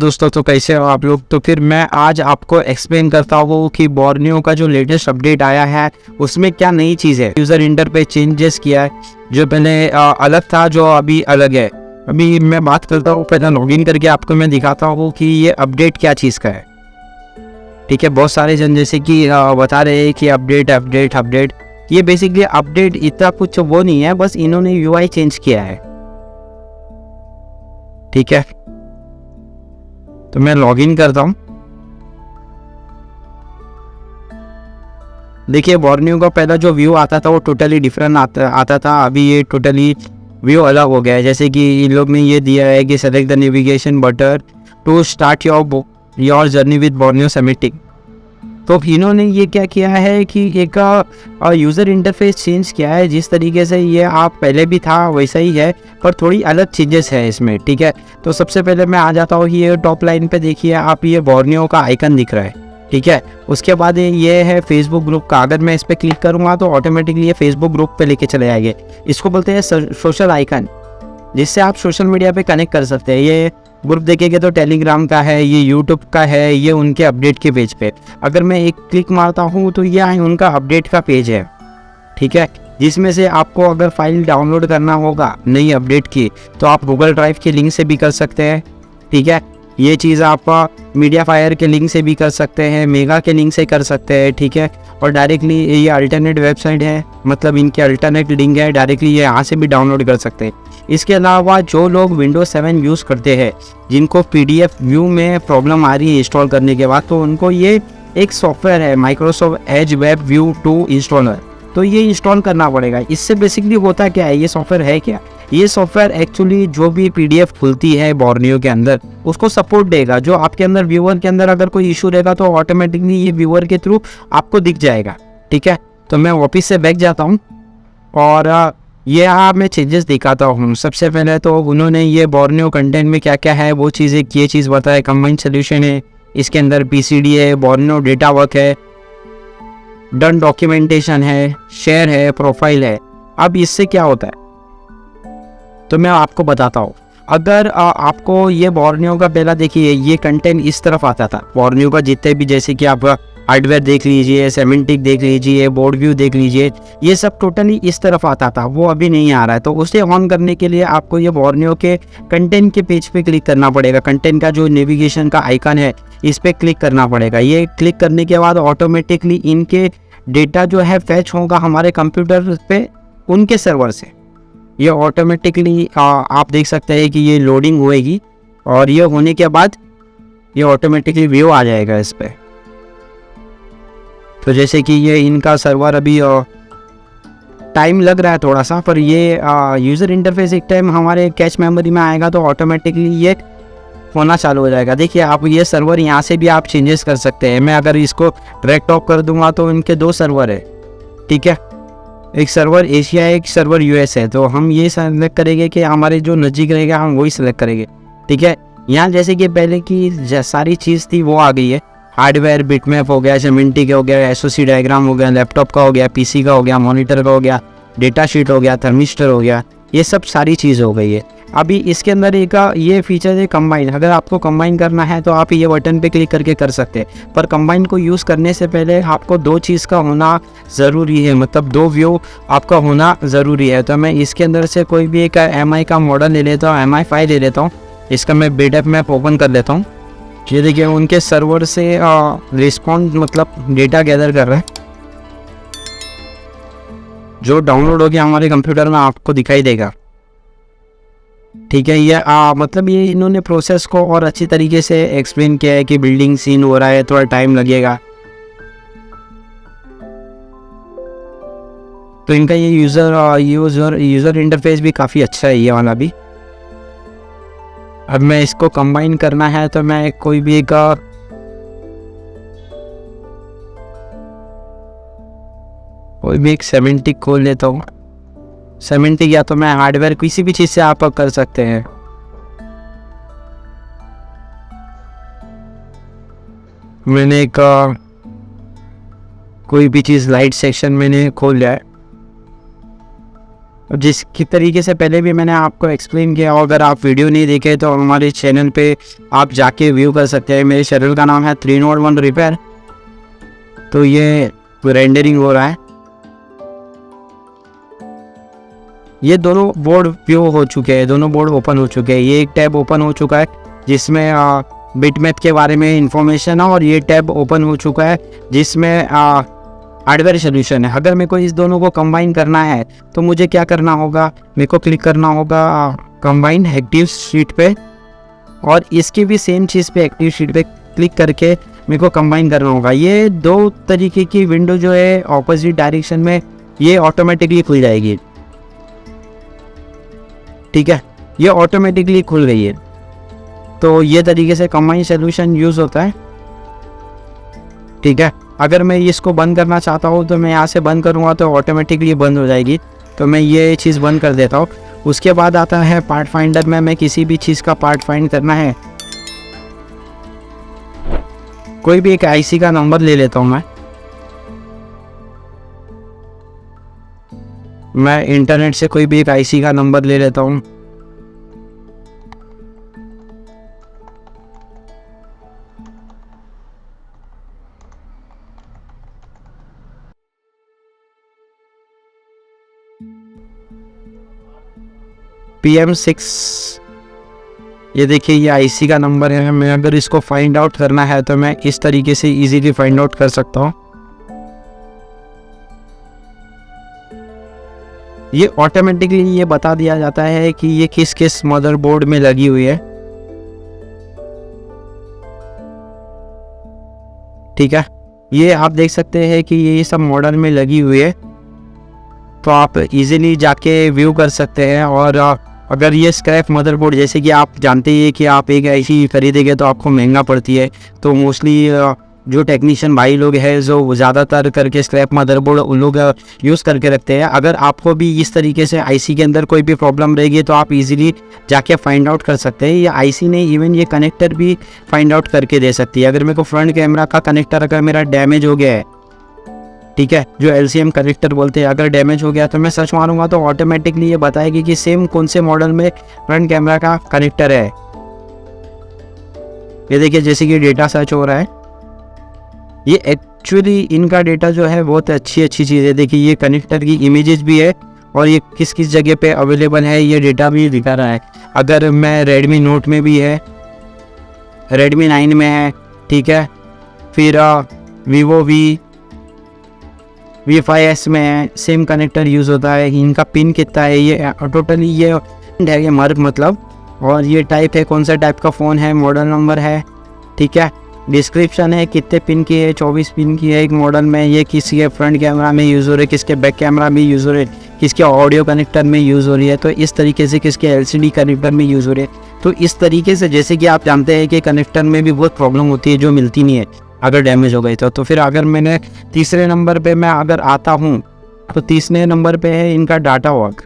दोस्तों, तो कैसे हो आप लोग। तो फिर मैं आज आपको एक्सप्लेन करता हूँ कि बोर्नियो का जो लेटेस्ट अपडेट आया है उसमें क्या नई चीज़ है। यूज़र इंटरफेस चेंजेस किया है, जो पहले अलग था जो अभी अलग है। अभी मैं बात करता हूँ, पहले लॉगिन करके आपको मैं दिखाता हूँ कि ये अपडेट क्या चीज़ का है। ठीक है, बहुत सारे जन जैसे कि बता रहे हैं कि अपडेट। ये बेसिकली अपडेट इतना कुछ वो नहीं है, बस इन्होंने यूआई चेंज किया है। ठीक है, तो मैं लॉगिन करता हूँ। देखिए, बोर्नियो का पहला जो व्यू आता था वो टोटली डिफरेंट आता था। अभी ये टोटली व्यू अलग हो गया है। जैसे कि इन लोग ने ये दिया है कि select the navigation button to start your journey with Borneo summiting. तो इन्होंने ये क्या किया है कि एक यूज़र इंटरफेस चेंज किया है। जिस तरीके से ये आप पहले भी था वैसा ही है, पर थोड़ी अलग चेंजेस है इसमें। ठीक है, तो सबसे पहले मैं आ जाता हूँ। ये टॉप लाइन पे देखिए आप, ये बोर्नियो का आइकन दिख रहा है। ठीक है, उसके बाद ये है फेसबुक ग्रुप का। अगर मैं इस पर क्लिक करूँगा तो ऑटोमेटिकली ये फेसबुक ग्रुप पे लेके चले आएंगे। इसको बोलते हैं सोशल आइकन, जिससे आप सोशल मीडिया पे कनेक्ट कर सकते हैं। ये ग्रुप देखेंगे तो टेलीग्राम का है, ये यूट्यूब का है, ये उनके अपडेट के पेज पे। अगर मैं एक क्लिक मारता हूँ तो ये उनका अपडेट का पेज है। ठीक है, जिसमें से आपको अगर फाइल डाउनलोड करना होगा नई अपडेट की तो आप गूगल ड्राइव के लिंक से भी कर सकते हैं। ठीक है, ये चीज़ आप मीडिया फायर के लिंक से भी कर सकते हैं, मेगा के लिंक से कर सकते हैं। ठीक है, और डायरेक्टली ये अल्टरनेट वेबसाइट है, मतलब इनके अल्टरनेट लिंक है, डायरेक्टली ये यहाँ से भी डाउनलोड कर सकते हैं। इसके अलावा जो लोग विंडोज 7 यूज़ करते हैं, जिनको PDF व्यू में प्रॉब्लम आ रही है इंस्टॉल करने के बाद, तो उनको ये एक सॉफ्टवेयर है Microsoft Edge web view 2 installer, तो ये इंस्टॉल करना पड़ेगा। इससे बेसिकली होता क्या है, ये सॉफ्टवेयर है क्या, ये सॉफ्टवेयर एक्चुअली जो भी PDF खुलती है बोर्नियो के अंदर उसको सपोर्ट देगा। जो आपके अंदर व्यूअर के अंदर अगर कोई इशू रहेगा तो ऑटोमेटिकली ये व्यूअर के थ्रू आपको दिख जाएगा। ठीक है, तो मैं वापस से बैक जाता हूँ और ये यहाँ मैं चेंजेस दिखाता हूँ। सबसे पहले तो उन्होंने ये बोर्नियो कंटेंट में क्या क्या है वो चीज़ें ये चीज़ बताया। कंबाइंड सोल्यूशन है, इसके अंदर PCD है, बोर्नियो डेटा वर्क है, डन डॉक्यूमेंटेशन है, शेयर है, प्रोफाइल है। अब इससे क्या होता है तो मैं आपको बताता हूँ। अगर आपको ये बोर्नियो का पहला देखिए, ये कंटेंट इस तरफ आता था बोर्नियो का जितने भी, जैसे कि आप हार्डवेयर देख लीजिए, सेमेंटिक देख लीजिए, बोर्ड व्यू देख लीजिए, ये सब टोटली इस तरफ आता था, वो अभी नहीं आ रहा है। तो उसे ऑन करने के लिए आपको ये बोर्नियो के कंटेंट के पेज पे क्लिक करना पड़ेगा। कंटेंट का जो नेविगेशन का आइकन है इस पर क्लिक करना पड़ेगा। ये क्लिक करने के बाद ऑटोमेटिकली इनके डेटा जो है फैच होगा हमारे कंप्यूटर पे उनके सर्वर से। ये ऑटोमेटिकली आप देख सकते हैं कि ये लोडिंग होएगी और ये होने के बाद ये ऑटोमेटिकली व्यू आ जाएगा इस पर। तो जैसे कि ये इनका सर्वर अभी टाइम लग रहा है थोड़ा सा, पर ये यूज़र इंटरफेस एक टाइम हमारे कैश मेमोरी में आएगा तो ऑटोमेटिकली ये होना चालू हो जाएगा। देखिए आप, ये सर्वर यहाँ से भी आप चेंजेस कर सकते हैं। मैं अगर इसको ड्रैग टॉप कर दूंगा तो इनके 2 सर्वर है। ठीक है, एक सर्वर एशिया है, एक सर्वर US है। तो हम ये सेलेक्ट करेंगे कि हमारे जो नज़दीक रहेगा हम वही सेलेक्ट करेंगे। ठीक है, यहाँ जैसे कि पहले की सारी चीज़ थी वो आ गई है। हार्डवेयर बिटमैप हो गया, सेमेंटिक हो गया, SOC डायग्राम हो गया, लैपटॉप का हो गया, PC का हो गया, मॉनिटर का हो गया, डेटा शीट हो गया, थर्मिस्टर हो गया, ये सब सारी चीज़ हो गई है। अभी इसके अंदर एक ये फीचर है कंबाइन। अगर आपको कंबाइन करना है तो आप ये बटन पे क्लिक करके कर सकते हैं, पर कंबाइन को यूज़ करने से पहले आपको 2 चीज़ का होना ज़रूरी है, मतलब 2 व्यू आपका होना ज़रूरी है। तो मैं इसके अंदर से कोई भी एक MI का मॉडल ले लेता हूँ, MI 5 ले लेता हूँ। इसका मैं बिल्डअप मैप ओपन कर लेता हूँ। ये देखिए उनके सर्वर से रिस्पॉन्ड मतलब डेटा गैदर कर रहा है, जो डाउनलोड हो गया हमारे कंप्यूटर में आपको दिखाई देगा। ठीक है, ये मतलब ये इन्होंने प्रोसेस को और अच्छी तरीके से एक्सप्लेन किया है कि बिल्डिंग सीन हो रहा है, थोड़ा टाइम लगेगा। तो इनका ये यूज़र इंटरफेस भी काफ़ी अच्छा है, ये वाला भी। अब मैं इसको कंबाइन करना है तो मैं कोई भी एक सेमेंटिक खोल लेता हूँ। सेमेंटिक या तो मैं हार्डवेयर किसी भी चीज़ से आप कर सकते हैं। मैंने एक कोई भी चीज़ लाइट सेक्शन मैंने खोल लिया है। जिसकी तरीके से पहले भी मैंने आपको एक्सप्लेन किया, अगर आप वीडियो नहीं देखे तो हमारे चैनल पे आप जाके व्यू कर सकते हैं। मेरे चैनल का नाम है 301 रिपेयर। तो ये रेंडरिंग हो रहा है, ये दोनों बोर्ड व्यू हो चुके हैं, दोनों बोर्ड ओपन हो चुके हैं। ये एक टैब ओपन हो चुका है जिसमें बिटमैप के बारे में इंफॉर्मेशन है, और ये टैब ओपन हो चुका है जिसमें हार्डवेयर सोल्यूशन है। अगर मेरे को इस दोनों को कंबाइन करना है तो मुझे क्या करना होगा, मेरे को क्लिक करना होगा कंबाइन एक्टिव शीट पे, और इसकी भी सेम चीज़ पे एक्टिव शीट पे क्लिक करके मेरे को कंबाइन करना होगा। ये दो तरीके की विंडो जो है ऑपोजिट डायरेक्शन में ये ऑटोमेटिकली खुल जाएगी, ठीक है, ये ऑटोमेटिकली खुल गई है। तो ये तरीके से कंबाइन सोल्यूशन यूज़ होता है, ठीक है। अगर मैं इसको बंद करना चाहता हूँ तो मैं यहाँ से बंद करूँगा तो ऑटोमेटिकली बंद हो जाएगी। तो मैं ये चीज़ बंद कर देता हूँ। उसके बाद आता है पार्ट फाइंडर में, मैं किसी भी चीज़ का पार्ट फाइंड करना है, कोई भी एक आईसी का नंबर ले लेता हूँ मैं इंटरनेट से कोई भी एक आईसी का नंबर ले लेता हूँ। PM6, ये देखिए ये आईसी का नंबर है। मैं अगर इसको फाइंड आउट करना है तो मैं इस तरीके से इजीली फाइंड आउट कर सकता हूँ। ये ऑटोमेटिकली ये बता दिया जाता है कि ये किस किस मदरबोर्ड में लगी हुई है, ठीक है। ये आप देख सकते हैं कि ये सब मॉडल में लगी हुई है, तो आप इजीली जाके व्यू कर सकते हैं। और अगर ये स्क्रैप मदरबोर्ड, जैसे कि आप जानते ही हैं कि आप एक ऐसी खरीदेंगे तो आपको महंगा पड़ती है, तो मोस्टली जो टेक्नीशियन भाई लोग हैं जो ज़्यादातर करके स्क्रैप मदरबोर्ड उन लोग यूज़ करके रखते हैं। अगर आपको भी इस तरीके से आईसी के अंदर कोई भी प्रॉब्लम रहेगी तो आप इजीली जाके फाइंड आउट कर सकते हैं। ये आईसी नहीं, इवन ये कनेक्टर भी फाइंड आउट करके दे सकती है। अगर मेरे को फ्रंट कैमरा का कनेक्टर अगर मेरा डैमेज हो गया है, ठीक है, जो LCM कनेक्टर बोलते हैं, अगर डैमेज हो गया तो मैं सर्च मारूंगा तो ऑटोमेटिकली ये बताएगी कि सेम कौन से मॉडल में फ्रंट कैमरा का कनेक्टर है। ये देखिए जैसे कि डेटा सर्च हो रहा है, ये एक्चुअली इनका डेटा जो है बहुत अच्छी चीज़ है। देखिए ये कनेक्टर की इमेजेस भी है और ये किस किस जगह पे अवेलेबल है ये डेटा भी दिखा रहा है। अगर मैं Redmi Note में भी है, Redmi 9 में है, ठीक है, फिर Vivo V5S में है, सेम कनेक्टर यूज़ होता है। इनका पिन कितना है, ये टोटली ये है, ये मार्क मतलब, और ये टाइप है, कौन सा टाइप का फ़ोन है, मॉडल नंबर है, ठीक है, डिस्क्रिप्शन है कितने पिन की है, 24 पिन की है एक मॉडल में, ये किसके फ्रंट कैमरा में यूज़ हो रही है, किसके बैक कैमरा में यूज़ हो रही है, किसके ऑडियो कनेक्टर में यूज़ हो रही है, तो इस तरीके से किसके LCD कनेक्टर में यूज़ हो रही है। तो इस तरीके से, जैसे कि आप जानते हैं कि कनेक्टर में भी बहुत प्रॉब्लम होती है जो मिलती नहीं है अगर डैमेज हो गई तो फिर अगर मैंने तीसरे नंबर पे मैं अगर आता हूँ तो तीसरे नंबर पे है इनका डाटा वर्क।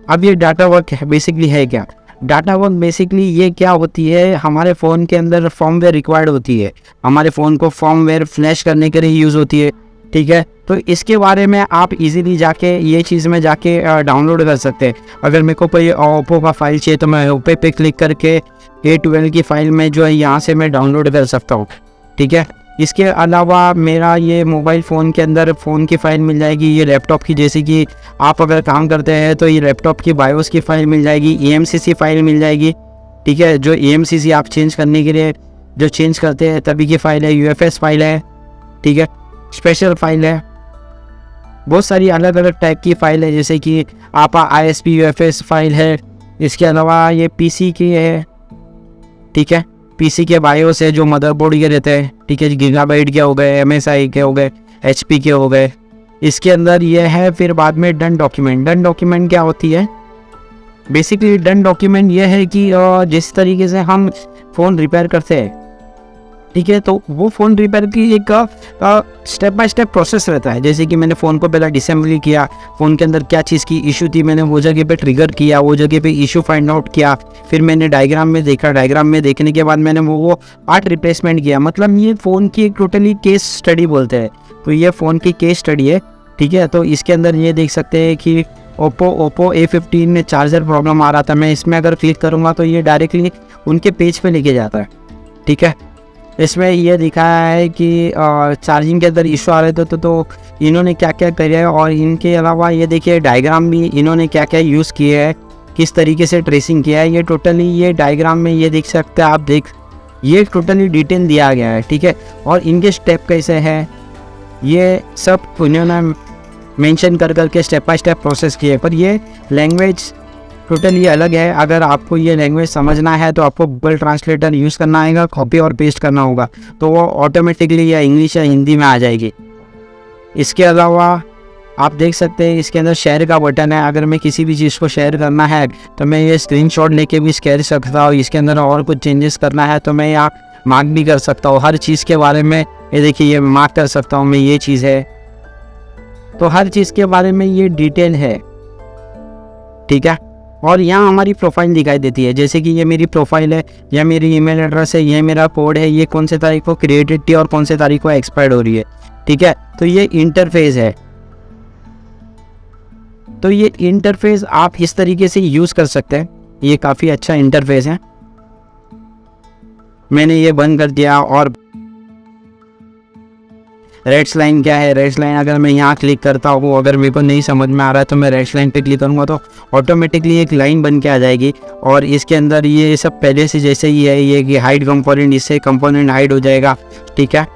अब ये डाटा वर्क बेसिकली है क्या? डाटा वर्क बेसिकली ये क्या होती है, हमारे फ़ोन के अंदर फॉर्मवेयर रिक्वायर्ड होती है, हमारे फ़ोन को फॉर्मवेयर फ्लैश करने के लिए यूज़ होती है, ठीक है। तो इसके बारे में आप इजीली जाके ये चीज़ में जाके डाउनलोड कर सकते हैं। अगर मेरे को कोई ओप्पो का फाइल चाहिए तो मैं ओप्पो पे क्लिक करके A12 की फ़ाइल में जो है यहाँ से मैं डाउनलोड कर सकता हूँ, ठीक है। इसके अलावा मेरा ये मोबाइल फ़ोन के अंदर फ़ोन की फ़ाइल मिल जाएगी, ये लैपटॉप की, जैसे कि आप अगर काम करते हैं तो ये लैपटॉप की बायोस की फ़ाइल मिल जाएगी, EMCC फ़ाइल मिल जाएगी, ठीक है। जो EMCC आप चेंज करने के लिए जो चेंज करते हैं तभी की फ़ाइल है, UFS फ़ाइल है, ठीक है, स्पेशल फ़ाइल है, बहुत सारी अलग अलग टाइप की फ़ाइल है, जैसे कि आप ISP UFS फ़ाइल है। इसके अलावा ये PC की है, ठीक है, PC के बायोस है जो मदरबोर्ड के रहते हैं, ठीक है, गीगाबाइट के हो गए, MSI के हो गए, HP के हो गए। इसके अंदर ये है। फिर बाद में डन डॉक्यूमेंट। डन डॉक्यूमेंट क्या होती है? बेसिकली डन डॉक्यूमेंट ये है कि जिस तरीके से हम फ़ोन रिपेयर करते हैं, ठीक है, तो वो फ़ोन रिपेयर की एक स्टेप बाय स्टेप प्रोसेस रहता है। जैसे कि मैंने फ़ोन को पहले डिसेंबली किया, फ़ोन के अंदर क्या चीज़ की इशू थी मैंने वो जगह पे ट्रिगर किया, वो जगह पे इशू फाइंड आउट किया, फिर मैंने डायग्राम में देखा, डायग्राम में देखने के बाद मैंने वो पार्ट रिप्लेसमेंट किया। मतलब ये फ़ोन की एक टोटली केस स्टडी बोलते हैं, तो ये फ़ोन की केस स्टडी है, ठीक है। तो इसके अंदर ये देख सकते हैं कि ओप्पो A15 में चार्जर प्रॉब्लम आ रहा था। मैं इसमें अगर क्लिक करूँगा तो ये डायरेक्टली उनके पेज पे लेके जाता है, ठीक है। इसमें ये दिखाया है कि चार्जिंग के अंदर इशू आ रहे थे तो इन्होंने क्या क्या किया है, और इनके अलावा ये देखिए डायग्राम भी इन्होंने क्या क्या यूज़ किए हैं, किस तरीके से ट्रेसिंग किया है। ये टोटली ये डायग्राम में ये देख सकते हैं आप, ये टोटली डिटेल दिया गया है, ठीक है। और इनके स्टेप कैसे हैं ये सब उन्होंने मेंशन कर करके स्टेप बाय स्टेप प्रोसेस किए। पर ये लैंग्वेज टोटली अलग है। अगर आपको ये लैंग्वेज समझना है तो आपको गूगल ट्रांसलेटर यूज़ करना आएगा, कॉपी और पेस्ट करना होगा, तो वो ऑटोमेटिकली या इंग्लिश या हिंदी में आ जाएगी। इसके अलावा आप देख सकते हैं इसके अंदर शेयर का बटन है। अगर मैं किसी भी चीज़ को शेयर करना है तो मैं ये स्क्रीनशॉट लेके भी शेयर सकता हूँ। इसके अंदर और कुछ चेंजेस करना है तो मैं यहाँ मार्क भी कर सकता हूँ। हर चीज़ के बारे में ये देखिए ये मार्क कर सकता हूँ मैं, ये चीज़ है, तो हर चीज़ के बारे में ये डिटेल है, ठीक है। और यहाँ हमारी प्रोफाइल दिखाई देती है, जैसे कि ये मेरी प्रोफाइल है, या मेरी ईमेल एड्रेस है, ये मेरा कोड है, ये कौन से तारीख को क्रिएटेड थी और कौन से तारीख को एक्सपायर्ड हो रही है, ठीक है। तो ये इंटरफेस है, तो ये इंटरफेस आप इस तरीके से यूज़ कर सकते हैं। ये काफ़ी अच्छा इंटरफेस है। मैंने ये बंद कर दिया। और रेड्स लाइन क्या है, रेड्स लाइन अगर मैं यहाँ क्लिक करता हूँ, अगर मेरे को नहीं समझ में आ रहा है तो मैं रेड्स लाइन पे क्लिक करूँगा तो ऑटोमेटिकली एक लाइन बन के आ जाएगी। और इसके अंदर ये सब पहले से जैसे ही है, ये कि हाइड कंपोनेंट, इससे कंपोनेंट हाइड हो जाएगा, ठीक है।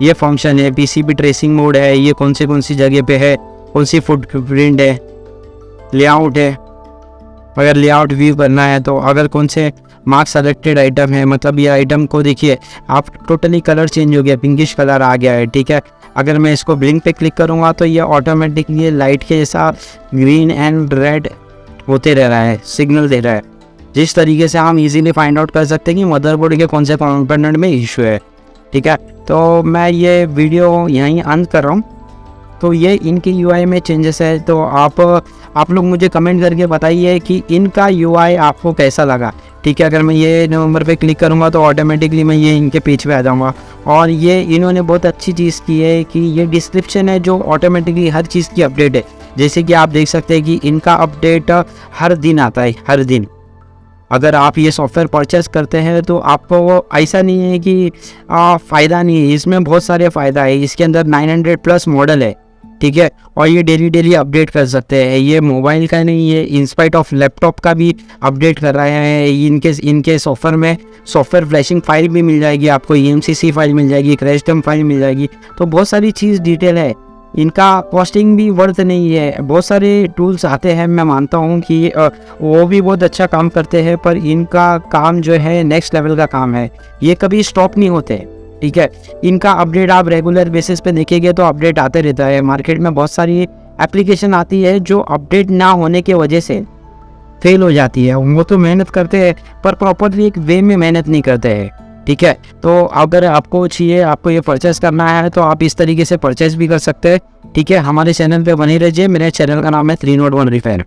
ये फंक्शन है, पीसीबी ट्रेसिंग मोड है, ये कौन सी जगह पे है, कौन सी फुटप्रिंट है, लेआउट है, अगर लेआउट व्यू करना है तो अगर कौन से मार्क सेलेक्टेड आइटम है, मतलब ये आइटम को देखिए आप टोटली कलर चेंज हो गया, पिंकिश कलर आ गया है, ठीक है। अगर मैं इसको ब्लिंक पे क्लिक करूँगा तो ये ऑटोमेटिकली लाइट के जैसा ग्रीन एंड रेड होते रह रहा है, सिग्नल दे रहा है। जिस तरीके से हम इजीली फाइंड आउट कर सकते हैं कि मदरबोर्ड के कौन से कंपोनेंट में इशू है, ठीक है। तो मैं ये वीडियो यहीं अंत कर रहा हूँ। तो ये इनके यूआई में चेंजेस है, तो आप लोग मुझे कमेंट करके बताइए कि इनका यूआई आपको कैसा लगा, ठीक है। अगर मैं ये नंबर पे क्लिक करूँगा तो ऑटोमेटिकली मैं ये इनके पेज पे आ जाऊँगा। और ये इन्होंने बहुत अच्छी चीज़ की है कि ये डिस्क्रिप्शन है जो ऑटोमेटिकली हर चीज़ की अपडेट है। जैसे कि आप देख सकते हैं कि इनका अपडेट हर दिन आता है, हर दिन। अगर आप ये सॉफ्टवेयर परचेस करते हैं तो आपको वो ऐसा नहीं है कि फ़ायदा नहीं है, इसमें बहुत सारे फ़ायदा है। इसके अंदर 900+ मॉडल है, ठीक है। और ये डेली अपडेट कर सकते हैं। ये मोबाइल का नहीं, ये इंस्पाइट ऑफ लैपटॉप का भी अपडेट कर रहे हैं। इनके सॉफ्टवेयर में सॉफ्टवेयर फ्लैशिंग फाइल भी मिल जाएगी आपको, EMCC फाइल मिल जाएगी, क्रैशडम फाइल मिल जाएगी, तो बहुत सारी चीज़ डिटेल है। इनका कॉस्टिंग भी वर्थ नहीं है। बहुत सारे टूल्स आते हैं, मैं मानता हूँ कि वो भी बहुत अच्छा काम करते हैं, पर इनका काम जो है नेक्स्ट लेवल का काम है, ये कभी स्टॉप नहीं होते, ठीक है। इनका अपडेट आप रेगुलर बेसिस पे देखेंगे तो अपडेट आते रहता है। मार्केट में बहुत सारी एप्लीकेशन आती है जो अपडेट ना होने की वजह से फेल हो जाती है। वो तो मेहनत करते हैं पर प्रॉपरली एक वे में मेहनत नहीं करते हैं, ठीक है। तो अगर आपको चाहिए, आपको ये परचेस करना है तो आप इस तरीके से परचेस भी कर सकते हैं, ठीक है। हमारे चैनल पे बने रहिए। मेरे चैनल का नाम है 301 रिपेयर।